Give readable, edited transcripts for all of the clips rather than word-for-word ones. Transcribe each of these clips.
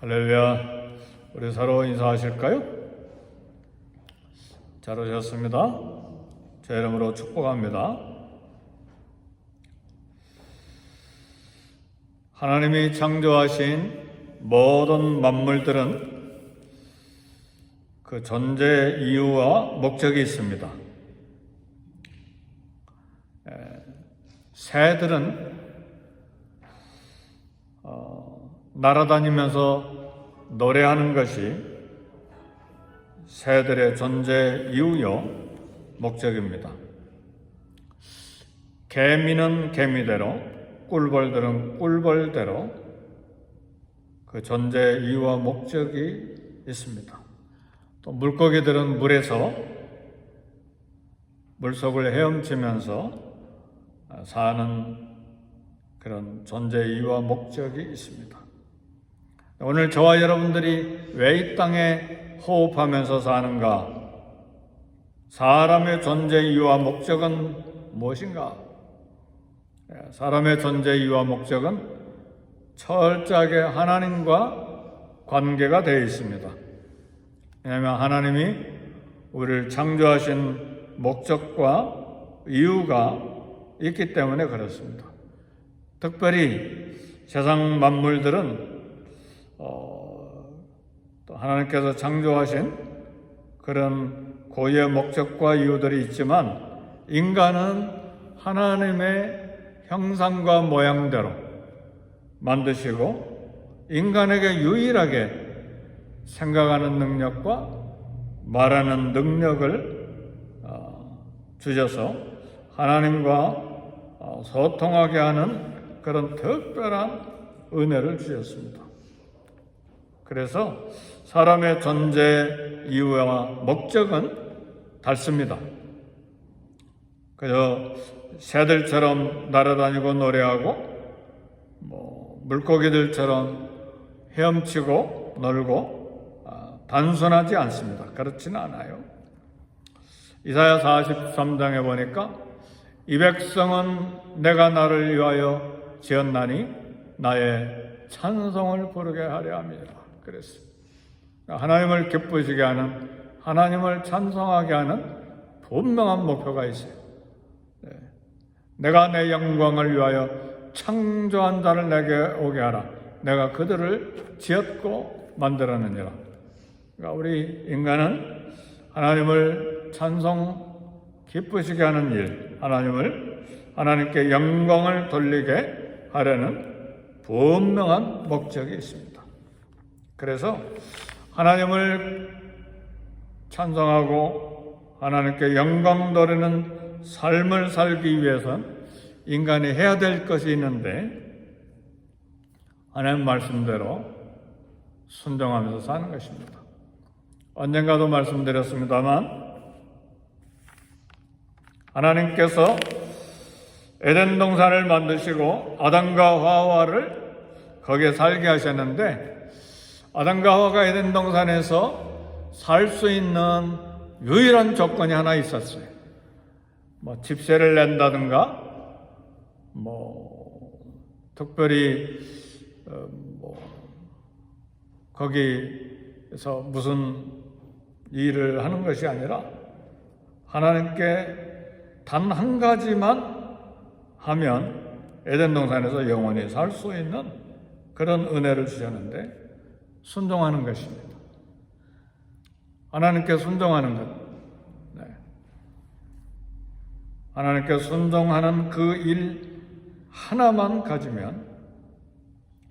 할렐루야. 우리 서로 인사하실까요? 잘 오셨습니다. 제 이름으로 축복합니다. 하나님이 창조하신 모든 만물들은 그 존재 이유와 목적이 있습니다. 새들은 날아다니면서 노래하는 것이 새들의 존재 이유요 목적입니다. 개미는 개미대로, 꿀벌들은 꿀벌대로 그 존재 이유와 목적이 있습니다. 또 물고기들은 물에서 물속을 헤엄치면서 사는 그런 존재 이유와 목적이 있습니다. 오늘 저와 여러분들이 왜 이 땅에 호흡하면서 사는가? 사람의 존재 이유와 목적은 무엇인가? 사람의 존재 이유와 목적은 철저하게 하나님과 관계가 되어 있습니다. 왜냐하면 하나님이 우리를 창조하신 목적과 이유가 있기 때문에 그렇습니다. 특별히 세상 만물들은 또 하나님께서 창조하신 그런 고유의 목적과 이유들이 있지만 인간은 하나님의 형상과 모양대로 만드시고 인간에게 유일하게 생각하는 능력과 말하는 능력을 주셔서 하나님과 소통하게 하는 그런 특별한 은혜를 주셨습니다. 그래서 사람의 존재 이유와 목적은 닮습니다. 그저 새들처럼 날아다니고 노래하고 물고기들처럼 헤엄치고 놀고 단순하지 않습니다. 그렇지는 않아요. 이사야 43장에 보니까 이 백성은 내가 나를 위하여 지었나니 나의 찬송을 부르게 하려 함이라 그랬습니다. 하나님을 기쁘시게 하는, 하나님을 찬송하게 하는 분명한 목표가 있어요. 내가 내 영광을 위하여 창조한 자를 내게 오게 하라. 내가 그들을 지었고 만들었느니라. 그러니까 우리 인간은 하나님을 찬송 기쁘시게 하는 일, 하나님께 영광을 돌리게 하려는 분명한 목적이 있습니다. 그래서 하나님을 찬송하고 하나님께 영광 돌리는 삶을 살기 위해서는 인간이 해야 될 것이 있는데 하나님 말씀대로 순종하면서 사는 것입니다. 언젠가도 말씀드렸습니다만 하나님께서 에덴 동산을 만드시고 아담과 하와를 거기에 살게 하셨는데 아담과 하와가 에덴 동산에서 살 수 있는 유일한 조건이 하나 있었어요. 집세를 낸다든가 특별히 거기에서 무슨 일을 하는 것이 아니라 하나님께 단 한 가지만 하면 에덴 동산에서 영원히 살 수 있는 그런 은혜를 주셨는데 순종하는 것입니다. 하나님께 순종하는 것. 하나님께 순종하는 그 일 하나만 가지면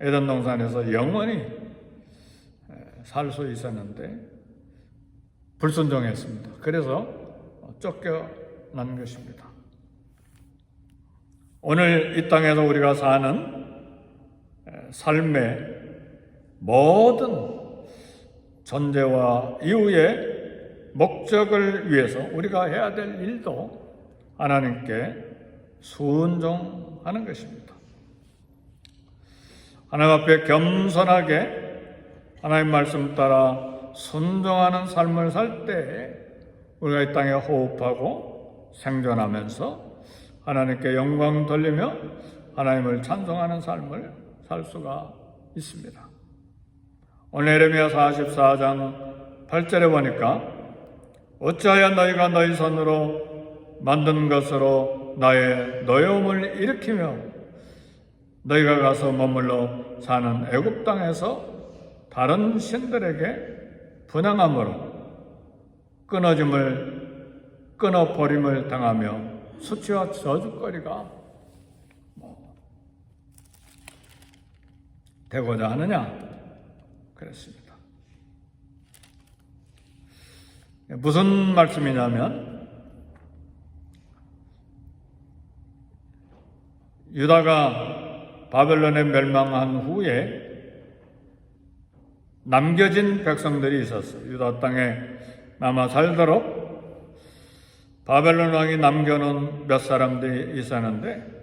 에덴 동산에서 영원히 살 수 있었는데 불순종했습니다. 그래서 쫓겨난 것입니다. 오늘 이 땅에서 우리가 사는 삶의 모든 존재와 이유의 목적을 위해서 우리가 해야 될 일도 하나님께 순종하는 것입니다. 하나님 앞에 겸손하게 하나님 말씀 따라 순종하는 삶을 살 때 우리가 이 땅에 호흡하고 생존하면서 하나님께 영광 돌리며 하나님을 찬송하는 삶을 살 수가 있습니다. 오늘 에레미야 44장 8절에 보니까 어찌하여 너희가 너희 손으로 만든 것으로 나의 노여움을 일으키며 너희가 가서 머물러 사는 애굽 땅에서 다른 신들에게 분향함으로 끊어버림을 당하며 수치와 저주거리가 되고자 하느냐? 그랬습니다. 무슨 말씀이냐면 유다가 바벨론에 멸망한 후에 남겨진 백성들이 있었어요. 유다 땅에 남아 살도록 바벨론 왕이 남겨놓은 몇 사람들이 있었는데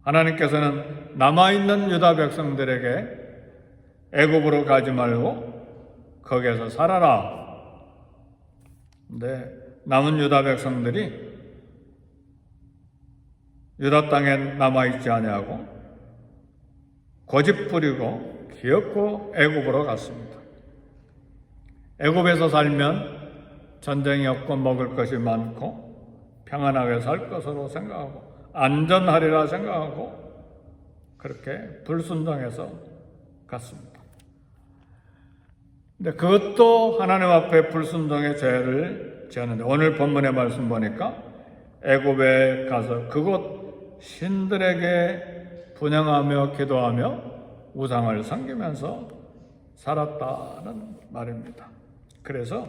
하나님께서는 남아있는 유다 백성들에게 애굽으로 가지 말고 거기에서 살아라. 근데 남은 유다 백성들이 유다 땅에 남아있지 아니하고 고집 부리고 기어코 애굽으로 갔습니다. 애굽에서 살면 전쟁이 없고 먹을 것이 많고 평안하게 살 것으로 생각하고 안전하리라 생각하고 그렇게 불순종해서 갔습니다. 근데 그것도 하나님 앞에 불순종의 죄를 지었는데 오늘 본문의 말씀 보니까 애굽에 가서 그곳 신들에게 분향하며 기도하며 우상을 섬기면서 살았다는 말입니다. 그래서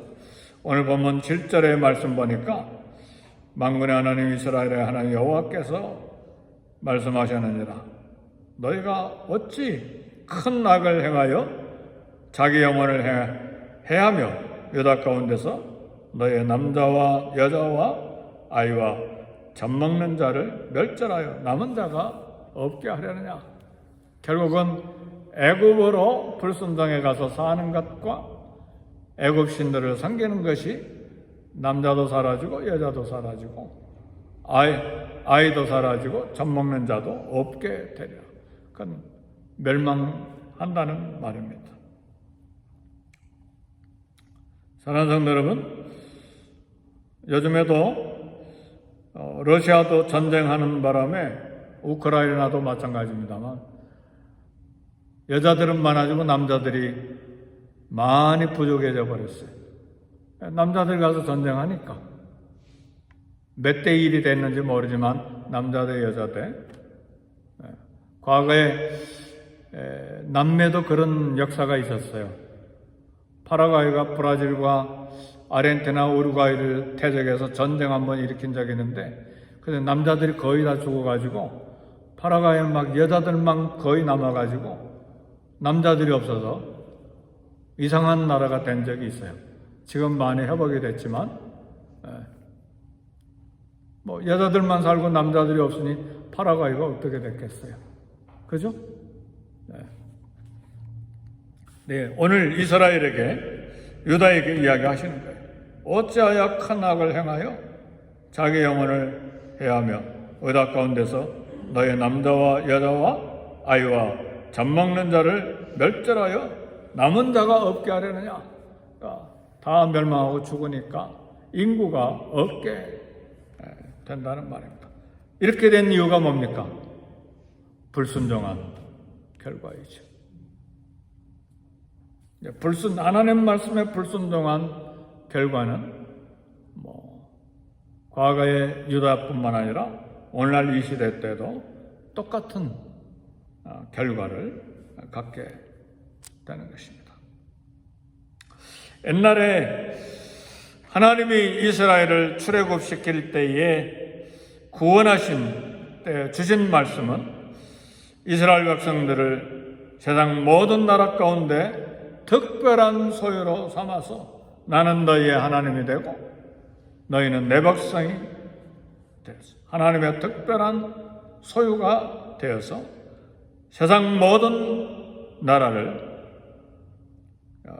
오늘 본문 7절의 말씀 보니까 만군의 하나님 이스라엘의 하나님 여호와께서 말씀하셨느니라 너희가 어찌 큰 악을 행하여 자기 영혼을 해하며 유다 가운데서 너희의 남자와 여자와 아이와 젖먹는 자를 멸절하여 남은 자가 없게 하려느냐. 결국은 애굽으로 불순종에 가서 사는 것과 애굽 신들을 섬기는 것이 남자도 사라지고 여자도 사라지고 아이도 사라지고 젖먹는 자도 없게 되리라. 그건 멸망한다는 말입니다. 사랑하는 성도 여러분, 요즘에도 러시아도 전쟁하는 바람에 우크라이나도 마찬가지입니다만 여자들은 많아지고 남자들이 많이 부족해져 버렸어요. 남자들 가서 전쟁하니까 몇 대 1이 됐는지 모르지만 남자 대 여자 대 과거에 남매도 그런 역사가 있었어요. 파라과이가 브라질과 아르헨티나, 우루과이를 태적해서 전쟁 한번 일으킨 적이 있는데 근데 남자들이 거의 다 죽어가지고 파라과이에 막 여자들만 거의 남아가지고 남자들이 없어서 이상한 나라가 된 적이 있어요. 지금 많이 회복이 됐지만 뭐 여자들만 살고 남자들이 없으니 파라과이가 어떻게 됐겠어요? 그죠? 네, 오늘 이스라엘에게 유다에게 이야기하시는 거예요. 어찌하여 큰 악을 행하여 자기 영혼을 해하며 의다 가운데서 너의 남자와 여자와 아이와 젖먹는 자를 멸절하여 남은 자가 없게 하려느냐. 다 멸망하고 죽으니까 인구가 없게 된다는 말입니다. 이렇게 된 이유가 뭡니까? 불순종한 결과이죠. 하나님 말씀에 불순종한 결과는 과거의 유다뿐만 아니라 오늘날 이 시대 때도 똑같은 결과를 갖게 되는 것입니다. 옛날에 하나님이 이스라엘을 출애굽시킬 때에 구원하신 때 주신 말씀은 이스라엘 백성들을 세상 모든 나라 가운데 특별한 소유로 삼아서 나는 너희의 하나님이 되고 너희는 내 백성이 되었어. 하나님의 특별한 소유가 되어서 세상 모든 나라를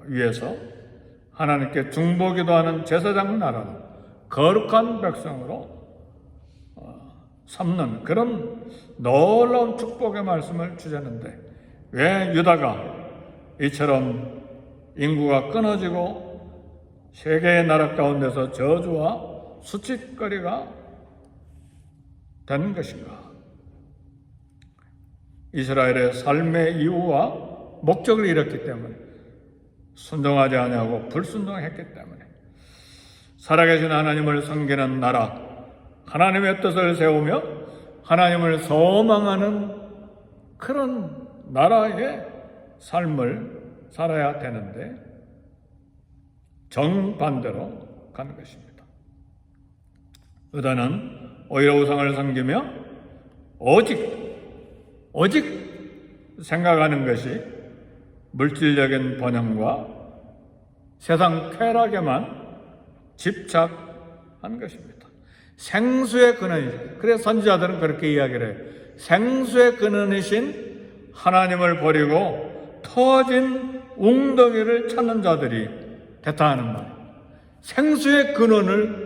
위해서 하나님께 중보기도하는 제사장 나라로 거룩한 백성으로 삼는 그런 놀라운 축복의 말씀을 주셨는데 왜 유다가 이처럼 인구가 끊어지고 세계의 나라 가운데서 저주와 수치거리가 되는 것인가? 이스라엘의 삶의 이유와 목적을 잃었기 때문에, 순종하지 아니하고 불순종했기 때문에, 살아계신 하나님을 섬기는 나라, 하나님의 뜻을 세우며 하나님을 소망하는 그런 나라의 삶을 살아야 되는데 정반대로 가는 것입니다. 유다는 오히려 우상을 섬기며 오직 생각하는 것이 물질적인 번영과 세상 쾌락에만 집착한 것입니다. 생수의 근원이신, 그래서 선지자들은 그렇게 이야기를 해요. 생수의 근원이신 하나님을 버리고 터진 웅덩이를 찾는 자들이 됐다 하는 말이에요. 생수의 근원을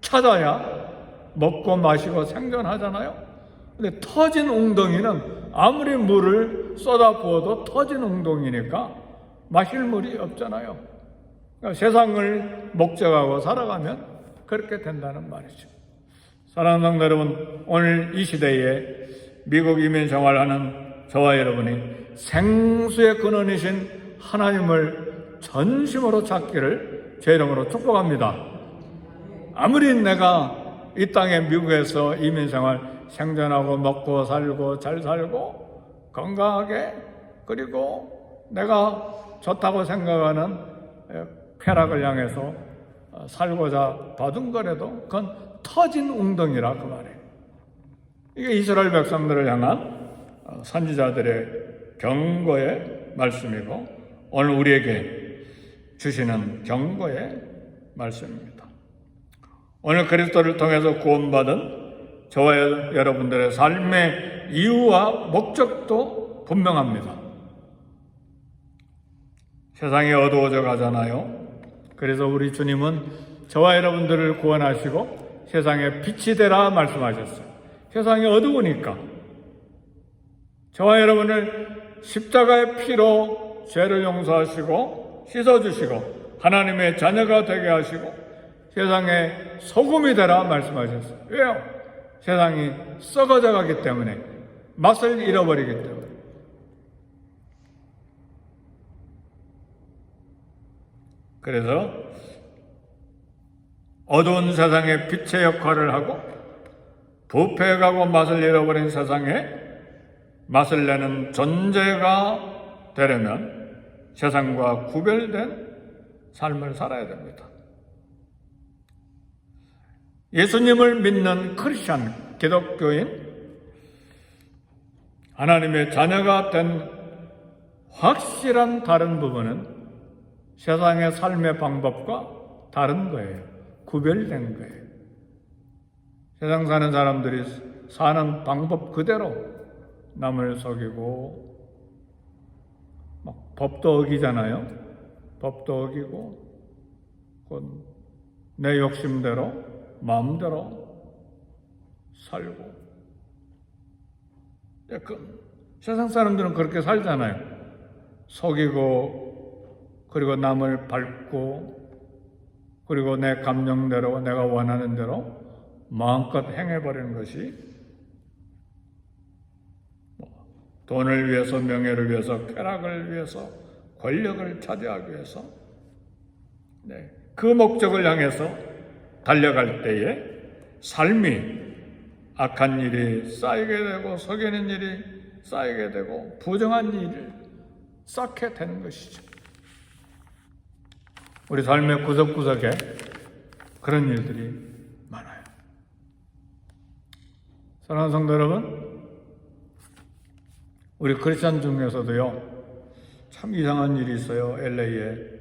찾아야 먹고 마시고 생존하잖아요. 근데 터진 웅덩이는 아무리 물을 쏟아부어도 터진 웅덩이니까 마실 물이 없잖아요. 그러니까 세상을 목적하고 살아가면 그렇게 된다는 말이죠. 사랑하는 성도 여러분, 오늘 이 시대에 미국 이민 생활하는 저와 여러분이 생수의 근원이신 하나님을 전심으로 찾기를 제 이름으로 축복합니다. 아무리 내가 이 땅에 미국에서 이민 생활 생존하고 먹고 살고 잘 살고 건강하게, 그리고 내가 좋다고 생각하는 쾌락을 향해서 살고자 받은거라도 그건 터진 웅덩이라 그 말이에요. 이게 이스라엘 백성들을 향한 선지자들의 경고의 말씀이고 오늘 우리에게 주시는 경고의 말씀입니다. 오늘 그리스도를 통해서 구원받은 저와 여러분들의 삶의 이유와 목적도 분명합니다. 세상이 어두워져 가잖아요. 그래서 우리 주님은 저와 여러분들을 구원하시고 세상에 빛이 되라 말씀하셨어요. 세상이 어두우니까 저와 여러분을 십자가의 피로 죄를 용서하시고 씻어주시고 하나님의 자녀가 되게 하시고 세상에 소금이 되라 말씀하셨어요. 왜요? 세상이 썩어져 가기 때문에, 맛을 잃어버리기 때문에. 그래서 어두운 세상에 빛의 역할을 하고 부패해가고 맛을 잃어버린 세상에 맛을 내는 존재가 되려면 세상과 구별된 삶을 살아야 됩니다. 예수님을 믿는 크리스찬, 기독교인, 하나님의 자녀가 된 확실한 다른 부분은 세상의 삶의 방법과 다른 거예요. 구별된 거예요. 세상 사는 사람들이 사는 방법 그대로 남을 속이고 막 법도 어기잖아요. 법도 어기고 내 욕심대로 마음대로 살고. 세상 사람들은 그렇게 살잖아요. 속이고, 그리고 남을 밟고, 그리고 내 감정대로, 내가 원하는 대로 마음껏 행해버리는 것이 돈을 위해서, 명예를 위해서, 쾌락을 위해서, 권력을 차지하기 위해서, 그 목적을 향해서 달려갈 때에 삶이 악한 일이 쌓이게 되고 속이는 일이 쌓이게 되고 부정한 일을 쌓게 되는 것이죠. 우리 삶의 구석구석에 그런 일들이 많아요. 사랑하는 성도 여러분, 우리 크리스찬 중에서도요 참 이상한 일이 있어요. LA에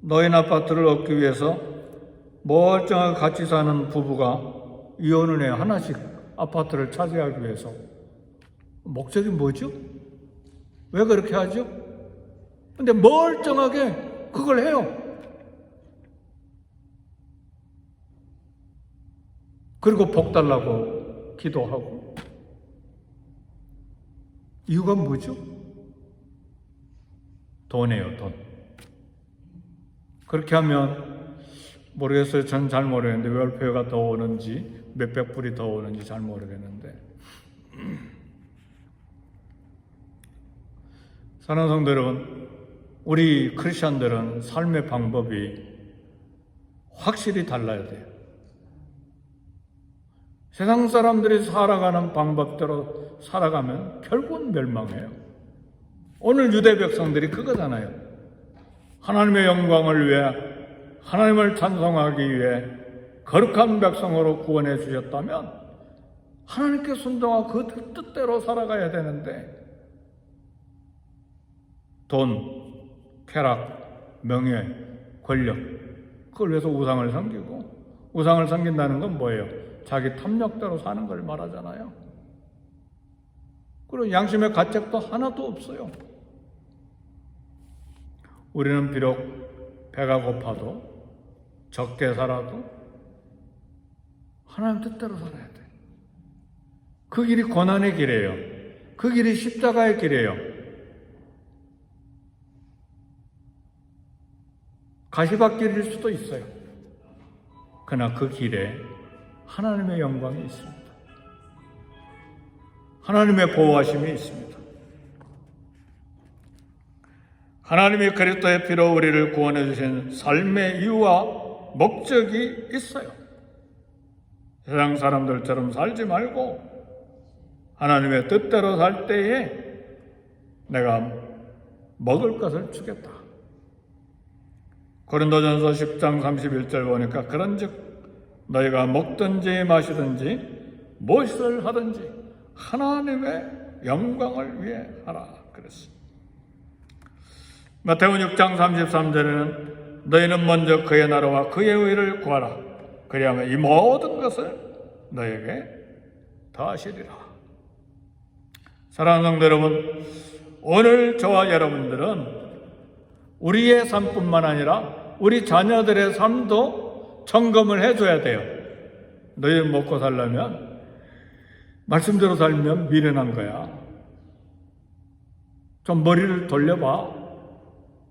노인 아파트를 얻기 위해서 멀쩡하게 같이 사는 부부가 이혼을 해요. 하나씩 아파트를 차지하기 위해서. 목적이 뭐죠? 왜 그렇게 하죠? 근데 멀쩡하게 그걸 해요. 그리고 복 달라고 기도하고. 이유가 뭐죠? 돈이에요, 돈. 그렇게 하면 모르겠어요. 전 잘 모르겠는데 월표가 더 오는지 몇백 불이 더 오는지 잘 모르겠는데 사랑하는 성도 여러분, 우리 크리스천들은 삶의 방법이 확실히 달라야 돼요. 세상 사람들이 살아가는 방법대로 살아가면 결국은 멸망해요. 오늘 유대 백성들이 그거잖아요. 하나님의 영광을 위해, 하나님을 찬송하기 위해 거룩한 백성으로 구원해 주셨다면 하나님께 순종하고 그 뜻대로 살아가야 되는데 돈, 쾌락, 명예, 권력, 그걸 위해서 우상을 섬기고, 우상을 섬긴다는 건 뭐예요? 자기 탐욕대로 사는 걸 말하잖아요. 그리고 양심의 가책도 하나도 없어요. 우리는 비록 배가 고파도 적게 살아도 하나님 뜻대로 살아야 돼. 그 길이 고난의 길이에요. 그 길이 십자가의 길이에요. 가시밭길일 수도 있어요. 그러나 그 길에 하나님의 영광이 있습니다. 하나님의 보호하심이 있습니다. 하나님이 그리스도의 피로 우리를 구원해 주신 삶의 이유와 목적이 있어요. 세상 사람들처럼 살지 말고 하나님의 뜻대로 살 때에 내가 먹을 것을 주겠다. 고린도전서 10장 31절 보니까 그런즉 너희가 먹든지 마시든지 무엇을 하든지 하나님의 영광을 위해 하라 그랬습니다. 마태복음 6장 33절에는 너희는 먼저 그의 나라와 그의 의를 구하라. 그리하면 이 모든 것을 너에게 더하시리라. 사랑하는 성도 여러분, 오늘 저와 여러분들은 우리의 삶뿐만 아니라 우리 자녀들의 삶도 점검을 해줘야 돼요. 너희 먹고 살려면 말씀대로 살면 미련한 거야. 좀 머리를 돌려봐.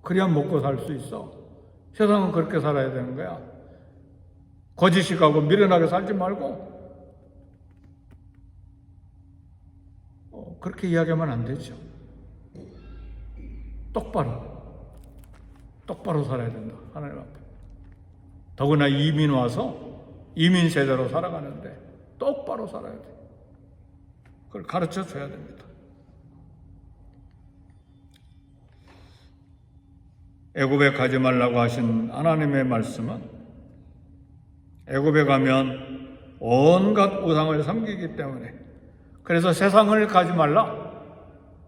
그래야 먹고 살 수 있어. 세상은 그렇게 살아야 되는 거야. 거짓이가고 미련하게 살지 말고 그렇게 이야기하면 안 되죠. 똑바로 살아야 된다. 하나님 앞에. 더구나 이민 와서 이민 세대로 살아가는데 똑바로 살아야 돼. 그걸 가르쳐 줘야 됩니다. 애굽에 가지 말라고 하신 하나님의 말씀은 애굽에 가면 온갖 우상을 섬기기 때문에, 그래서 세상을 가지 말라,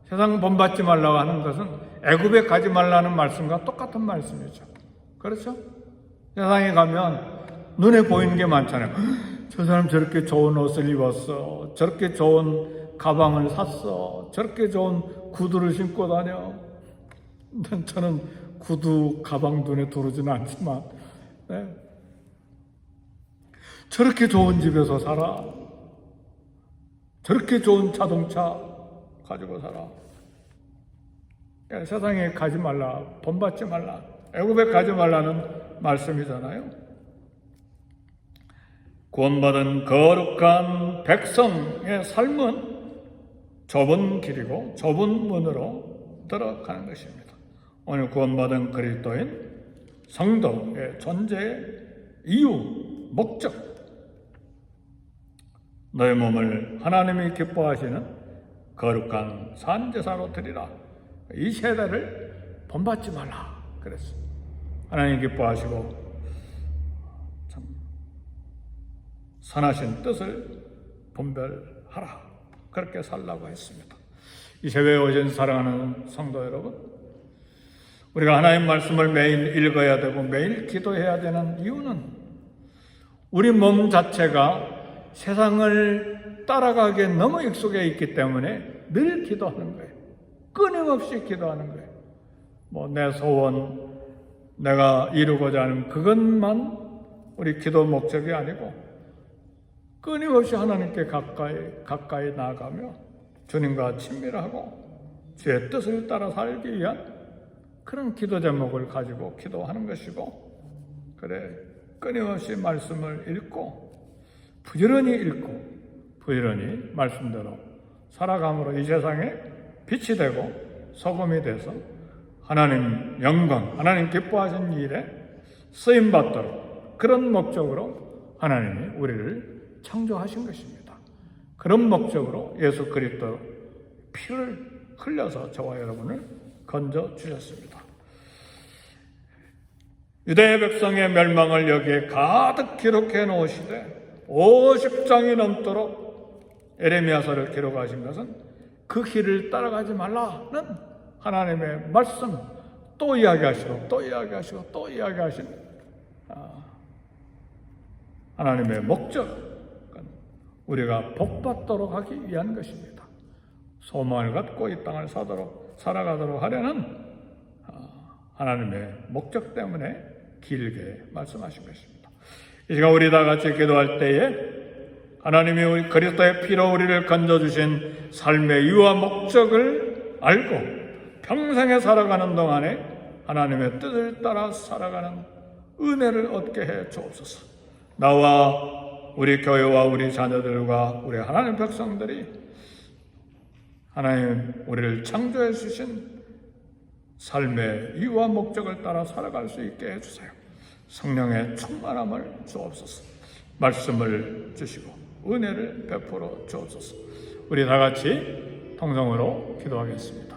세상 본받지 말라고 하는 것은 애굽에 가지 말라는 말씀과 똑같은 말씀이죠. 그렇죠? 세상에 가면 눈에 보이는 게 많잖아요. 저 사람 저렇게 좋은 옷을 입었어, 저렇게 좋은 가방을 샀어, 저렇게 좋은 구두를 신고 다녀. 저는 구두, 가방 눈에 들어오지는 않지만 저렇게 좋은 집에서 살아, 저렇게 좋은 자동차 가지고 살아. 세상에 가지 말라, 본받지 말라, 애굽에 가지 말라는 말씀이잖아요. 구원받은 거룩한 백성의 삶은 좁은 길이고 좁은 문으로 들어가는 것입니다. 오늘 구원받은 그리스도인 성도의 존재의 이유, 목적, 너의 몸을 하나님이 기뻐하시는 거룩한 산제사로 드리라. 이 세대를 본받지 말라 그랬어요. 하나님 기뻐하시고 참 선하신 뜻을 분별하라, 그렇게 살라고 했습니다. 이 새벽에 오신 사랑하는 성도 여러분, 우리가 하나님 말씀을 매일 읽어야 되고 매일 기도해야 되는 이유는 우리 몸 자체가 세상을 따라가기에 너무 익숙해 있기 때문에 늘 기도하는 거예요. 끊임없이 기도하는 거예요. 내 소원, 내가 이루고자 하는 그것만 우리 기도 목적이 아니고 끊임없이 하나님께 가까이 나아가며 주님과 친밀하고 주의 뜻을 따라 살기 위한 그런 기도 제목을 가지고 기도하는 것이고, 그래 끊임없이 말씀을 읽고 부지런히 말씀대로 살아감으로 이 세상에 빛이 되고 소금이 돼서 하나님 영광, 하나님 기뻐하신 일에 쓰임받도록, 그런 목적으로 하나님이 우리를 창조하신 것입니다. 그런 목적으로 예수 그리스도 피를 흘려서 저와 여러분을 건져 주셨습니다. 유대 백성의 멸망을 여기에 가득 기록해 놓으시되 50장이 넘도록 에레미야서를 기록하신 것은 그 길을 따라가지 말라는 하나님의 말씀, 또 이야기하시고 또 이야기하신 하나님의 목적, 우리가 복받도록 하기 위한 것입니다. 소망을 갖고 이 땅을 살아가도록 하려는 하나님의 목적 때문에 길게 말씀하신 것입니다. 이 시간 우리 다 같이 기도할 때에 하나님이 우리 그리스도의 피로 우리를 건져주신 삶의 이유와 목적을 알고 평생에 살아가는 동안에 하나님의 뜻을 따라 살아가는 은혜를 얻게 해 주옵소서. 나와 우리 교회와 우리 자녀들과 우리 하나님 백성들이 하나님 우리를 창조해 주신 삶의 이유와 목적을 따라 살아갈 수 있게 해주세요. 성령의 충만함을 주옵소서. 말씀을 주시고 은혜를 베풀어 주옵소서. 우리 다 같이 통성으로 기도하겠습니다.